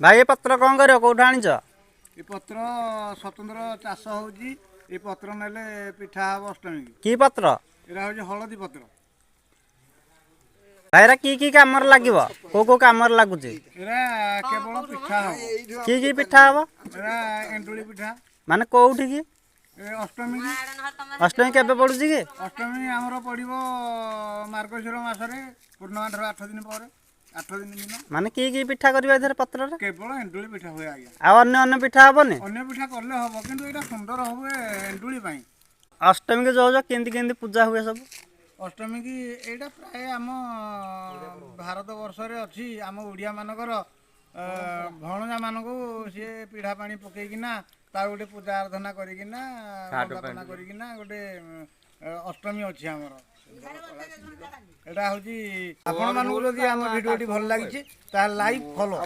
भाई ये पत्र कौन कर कौटू आनीच ये पत्र स्वतंत्र चाष होउची ये पत्र नेले पिठा हब अष्टमी कि पत्र एरा होउची हलदी पत्र भाईरा की काम लगे को काम लगुच एरा केवल पिठा हब कि पिठा हम एरा एंडुली पिठा माने कौटी की अष्टमी अष्टमी केबे पड़ुची कि अष्टमी आमर पड़ो मार्गशीर मासरे पूर्णिमा ठार 8 दिन पर 8 दिन दिन माने कि पिठा कर पत्र केवल एंडुली पिठा हुए आज्ञा आ अन्य पिठा हेनी अन्य पिठा कले हम किंतु एटा सुंदर हुए एंडुली पाई अष्टमी के जो केंती पूजा हुए सब अष्टमी की एटा प्राय आम भारत वर्ष रे अच्छी आम ओडिया मानकर भणजा मानक सी पीढ़ा पानी पकईकिना तार गोटे पूजा आराधना करिकिना वंदना करिकिना गोटे अष्टमी अच्छी आमर एटा हूँ आपण मानक जदि आम भिडियोटी भल लगी लाइक फॉलो